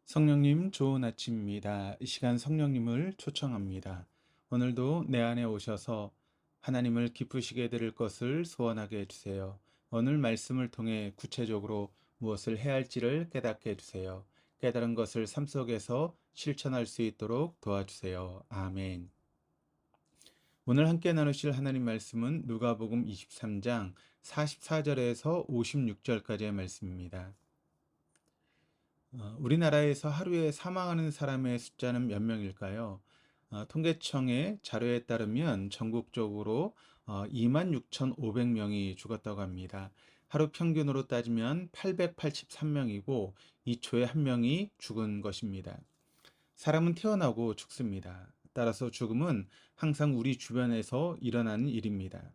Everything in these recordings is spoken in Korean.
성령님 좋은 아침입니다. 이 시간 성령님을 초청합니다. 오늘도 내 안에 오셔서 하나님을 기쁘시게 드릴 것을 소원하게 해주세요. 오늘 말씀을 통해 구체적으로 무엇을 해야 할지를 깨닫게 해주세요. 깨달은 것을 삶 속에서 실천할 수 있도록 도와주세요. 아멘. 오늘 함께 나누실 하나님 말씀은 누가복음 23장 44절에서 56절까지의 말씀입니다. 우리나라에서 하루에 사망하는 사람의 숫자는 몇 명일까요? 통계청의 자료에 따르면 전국적으로 26,500명이 죽었다고 합니다. 하루 평균으로 따지면 883명이고 2초에 한 명이 죽은 것입니다. 사람은 태어나고 죽습니다. 따라서 죽음은 항상 우리 주변에서 일어나는 일입니다.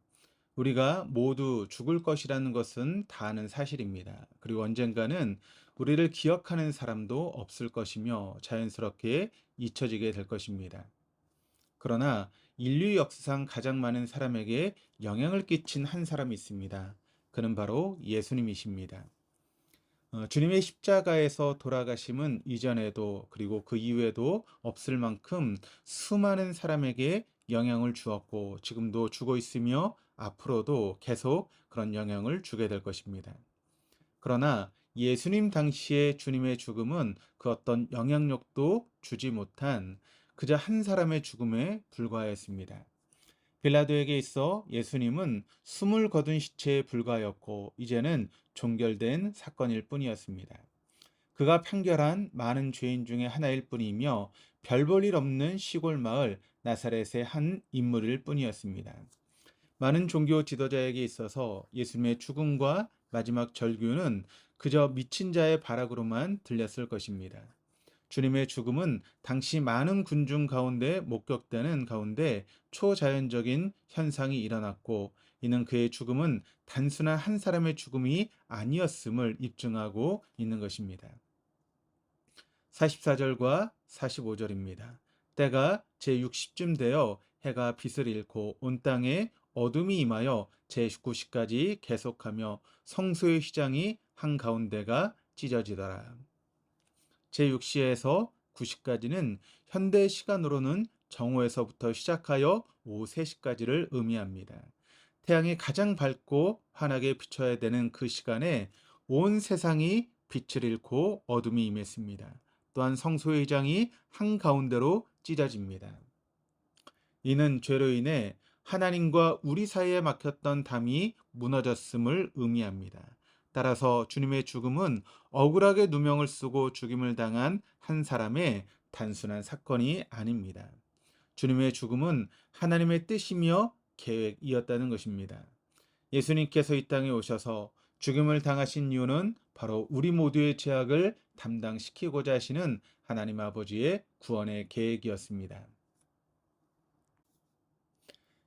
우리가 모두 죽을 것이라는 것은 다 아는 사실입니다. 그리고 언젠가는 우리를 기억하는 사람도 없을 것이며 자연스럽게 잊혀지게 될 것입니다. 그러나 인류 역사상 가장 많은 사람에게 영향을 끼친 한 사람이 있습니다. 그는 바로 예수님이십니다. 주님의 십자가에서 돌아가심은 이전에도 그리고 그 이후에도 없을 만큼 수많은 사람에게 영향을 주었고 지금도 주고 있으며 앞으로도 계속 그런 영향을 주게 될 것입니다. 그러나 예수님 당시의 주님의 죽음은 그 어떤 영향력도 주지 못한 그저 한 사람의 죽음에 불과했습니다. 빌라도에게 있어 예수님은 숨을 거둔 시체에 불과하였고 이제는 종결된 사건일 뿐이었습니다. 그가 판결한 많은 죄인 중에 하나일 뿐이며 별 볼 일 없는 시골 마을 나사렛의 한 인물일 뿐이었습니다. 많은 종교 지도자에게 있어서 예수님의 죽음과 마지막 절규는 그저 미친 자의 발악으로만 들렸을 것입니다. 주님의 죽음은 당시 많은 군중 가운데 목격되는 가운데 초자연적인 현상이 일어났고 이는 그의 죽음은 단순한 한 사람의 죽음이 아니었음을 입증하고 있는 것입니다. 44절과 45절입니다. 때가 제60쯤 되어 해가 빛을 잃고 온 땅에 어둠이 임하여 제19시까지 계속하며 성소의 휘장이 한가운데가 찢어지더라. 제6시에서 9시까지는 현대 시간으로는 정오에서부터 시작하여 오후 3시까지를 의미합니다. 태양이 가장 밝고 환하게 비춰야 되는 그 시간에 온 세상이 빛을 잃고 어둠이 임했습니다. 또한 성소의 장이 한가운데로 찢어집니다. 이는 죄로 인해 하나님과 우리 사이에 막혔던 담이 무너졌음을 의미합니다. 따라서 주님의 죽음은 억울하게 누명을 쓰고 죽임을 당한 한 사람의 단순한 사건이 아닙니다. 주님의 죽음은 하나님의 뜻이며 계획이었다는 것입니다. 예수님께서 이 땅에 오셔서 죽임을 당하신 이유는 바로 우리 모두의 죄악을 담당시키고자 하시는 하나님 아버지의 구원의 계획이었습니다.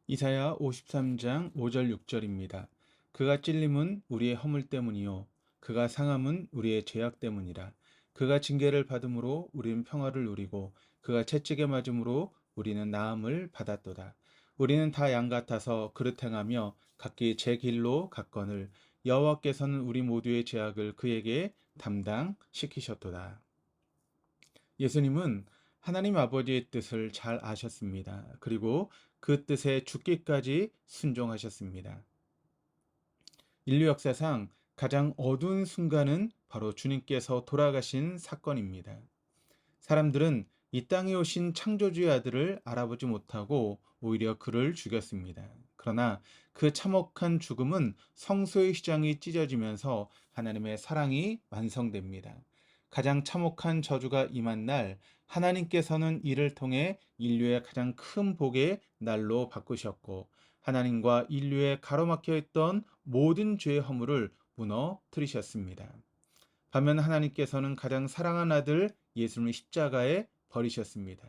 이사야 53장 5절 6절입니다. 그가 찔림은 우리의 허물 때문이요 그가 상함은 우리의 죄악 때문이라. 그가 징계를 받음으로 우리는 평화를 누리고 그가 채찍에 맞음으로 우리는 나음을 받았도다. 우리는 다 양 같아서 그릇 행하며 각기 제 길로 갔거늘 여호와께서는 우리 모두의 죄악을 그에게 담당시키셨도다. 예수님은 하나님 아버지의 뜻을 잘 아셨습니다. 그리고 그 뜻에 죽기까지 순종하셨습니다. 인류 역사상 가장 어두운 순간은 바로 주님께서 돌아가신 사건입니다. 사람들은 이 땅에 오신 창조주의 아들을 알아보지 못하고 오히려 그를 죽였습니다. 그러나 그 참혹한 죽음은 성소의 휘장이 찢어지면서 하나님의 사랑이 완성됩니다. 가장 참혹한 저주가 임한 날, 하나님께서는 이를 통해 인류의 가장 큰 복의 날로 바꾸셨고, 하나님과 인류의 가로막혀 있던 모든 죄의 허물을 무너뜨리셨습니다. 반면 하나님께서는 가장 사랑한 아들 예수님을 십자가에 버리셨습니다.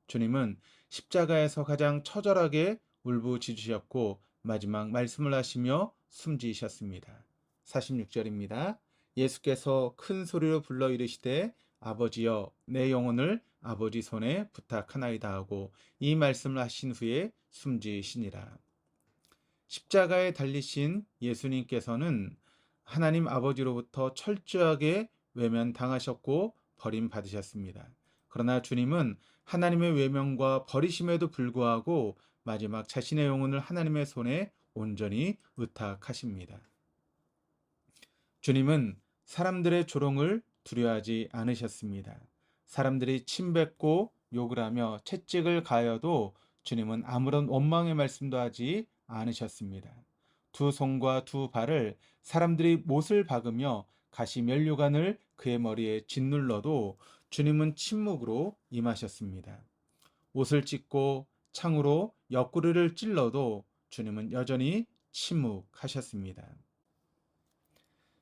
주님은 십자가에서 가장 처절하게 울부짖으셨고 마지막 말씀을 하시며 숨지셨습니다. 46절입니다. 예수께서 큰 소리로 불러 이르시되 아버지여 내 영혼을 아버지 손에 부탁하나이다 하고 이 말씀을 하신 후에 숨지시니라. 십자가에 달리신 예수님께서는 하나님 아버지로부터 철저하게 외면당하셨고 버림받으셨습니다. 그러나 주님은 하나님의 외면과 버리심에도 불구하고 마지막 자신의 영혼을 하나님의 손에 온전히 의탁하십니다. 주님은 사람들의 조롱을 두려워하지 않으셨습니다. 사람들이 침뱉고 욕을 하며 채찍을 가해도 주님은 아무런 원망의 말씀도 하지 않으셨습니다. 두 손과 두 발을 사람들이 못을 박으며 가시 면류관을 그의 머리에 짓눌러도 주님은 침묵으로 임하셨습니다. 옷을 찢고 창으로 옆구리를 찔러도 주님은 여전히 침묵하셨습니다.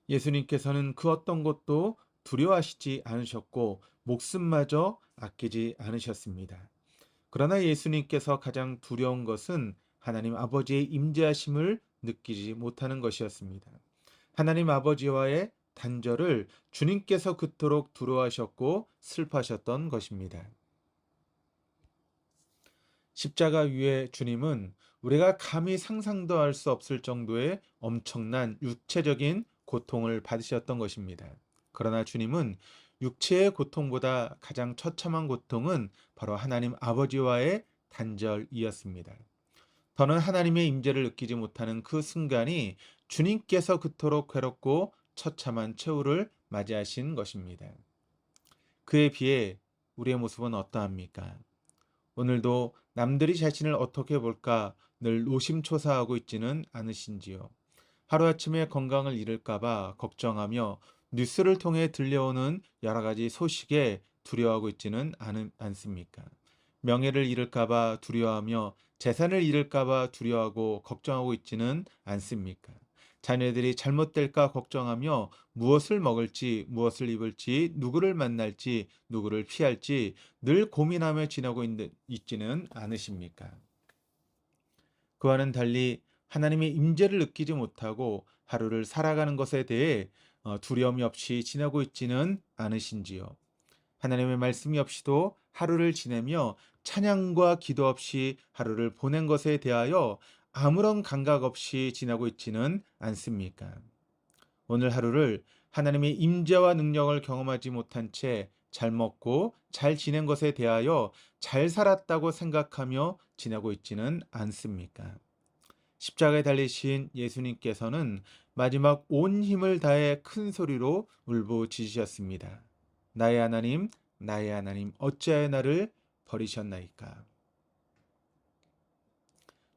예수님께서는 그 어떤 것도 두려워하시지 않으셨고 목숨마저 아끼지 않으셨습니다. 그러나 예수님께서 가장 두려운 것은 하나님 아버지의 임재하심을 느끼지 못하는 것이었습니다. 하나님 아버지와의 단절을 주님께서 그토록 두려워하셨고 슬퍼하셨던 것입니다. 십자가 위에 주님은 우리가 감히 상상도 할 수 없을 정도의 엄청난 육체적인 고통을 받으셨던 것입니다. 그러나 주님은 육체의 고통보다 가장 처참한 고통은 바로 하나님 아버지와의 단절이었습니다. 더는 하나님의 임재를 느끼지 못하는 그 순간이 주님께서 그토록 괴롭고 처참한 최후를 맞이하신 것입니다. 그에 비해 우리의 모습은 어떠합니까? 오늘도 남들이 자신을 어떻게 볼까 늘 노심초사하고 있지는 않으신지요? 하루아침에 건강을 잃을까봐 걱정하며 뉴스를 통해 들려오는 여러 가지 소식에 두려워하고 있지는 않습니까? 명예를 잃을까봐 두려워하며 재산을 잃을까봐 두려워하고 걱정하고 있지는 않습니까? 자녀들이 잘못될까 걱정하며 무엇을 먹을지, 무엇을 입을지, 누구를 만날지, 누구를 피할지 늘 고민하며 지나고 있지는 않으십니까? 그와는 달리 하나님의 임재를 느끼지 못하고 하루를 살아가는 것에 대해 두려움이 없이 지나고 있지는 않으신지요? 하나님의 말씀이 없이도 하루를 지내며 찬양과 기도 없이 하루를 보낸 것에 대하여 아무런 감각 없이 지나고 있지는 않습니까? 오늘 하루를 하나님의 임재와 능력을 경험하지 못한 채 잘 먹고 잘 지낸 것에 대하여 잘 살았다고 생각하며 지내고 있지는 않습니까? 십자가에 달리신 예수님께서는 마지막 온 힘을 다해 큰 소리로 울부짖으셨습니다. 나의 하나님, 어찌하여 나를 버리셨나이까?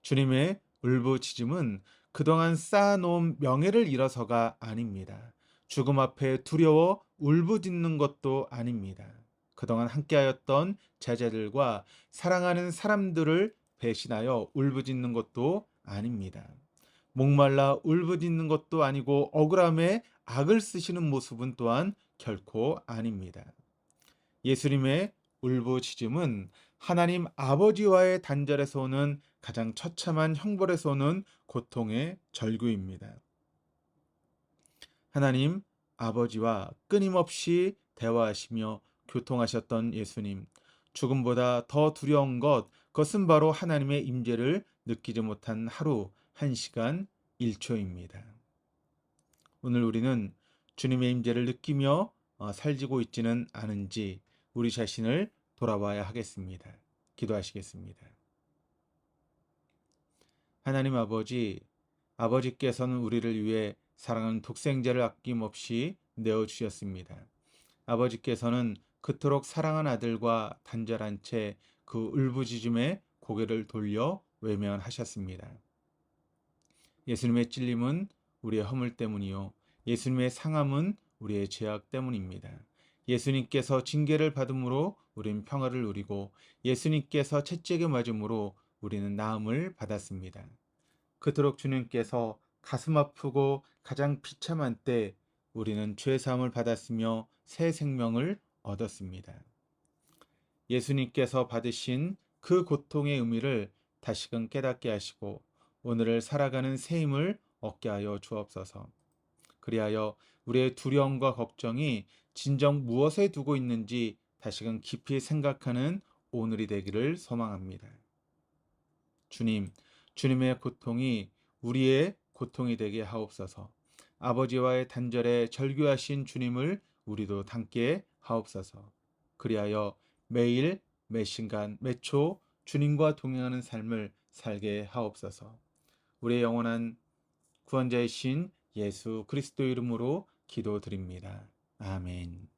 주님의 울부짖음은 그동안 쌓아놓은 명예를 잃어서가 아닙니다. 죽음 앞에 두려워 울부짖는 것도 아닙니다. 그동안 함께하였던 제자들과 사랑하는 사람들을 배신하여 울부짖는 것도 아닙니다. 목말라 울부짖는 것도 아니고 억울함에 악을 쓰시는 모습은 또한 결코 아닙니다. 예수님의 울부짖음은 하나님 아버지와의 단절에서 오는 가장 처참한 형벌에서 오는 고통의 절규입니다. 하나님 아버지와 끊임없이 대화하시며 교통하셨던 예수님, 죽음보다 더 두려운 그것은 바로 하나님의 임재를 느끼지 못한 하루, 1시간, 1초입니다. 오늘 우리는 주님의 임재를 느끼며 살지고 있지는 않은지 우리 자신을 돌아봐야 하겠습니다. 기도하시겠습니다. 하나님 아버지께서는 우리를 위해 사랑하는 독생자를 아낌없이 내어주셨습니다. 아버지께서는 그토록 사랑한 아들과 단절한 채 그 울부짖음에 고개를 돌려 외면하셨습니다. 예수님의 찔림은 우리의 허물 때문이요. 예수님의 상함은 우리의 죄악 때문입니다. 예수님께서 징계를 받음으로 우리는 평화를 누리고 예수님께서 채찍에 맞음으로 우리는 나음을 받았습니다. 그토록 주님께서 가슴 아프고 가장 비참한 때 우리는 죄 사함을 받았으며 새 생명을 얻었습니다. 예수님께서 받으신 그 고통의 의미를 다시금 깨닫게 하시고 오늘을 살아가는 새 힘을 얻게 하여 주옵소서. 그리하여 우리의 두려움과 걱정이 진정 무엇에 두고 있는지 다시금 깊이 생각하는 오늘이 되기를 소망합니다. 주님의 고통이 우리의 고통이 되게 하옵소서. 아버지와의 단절에 절규하신 주님을 우리도 함께 하옵소서. 그리하여 매일 매 순간 매 초 주님과 동행하는 삶을 살게 하옵소서. 우리의 영원한 구원자이신 예수 그리스도 이름으로 기도드립니다. 아멘.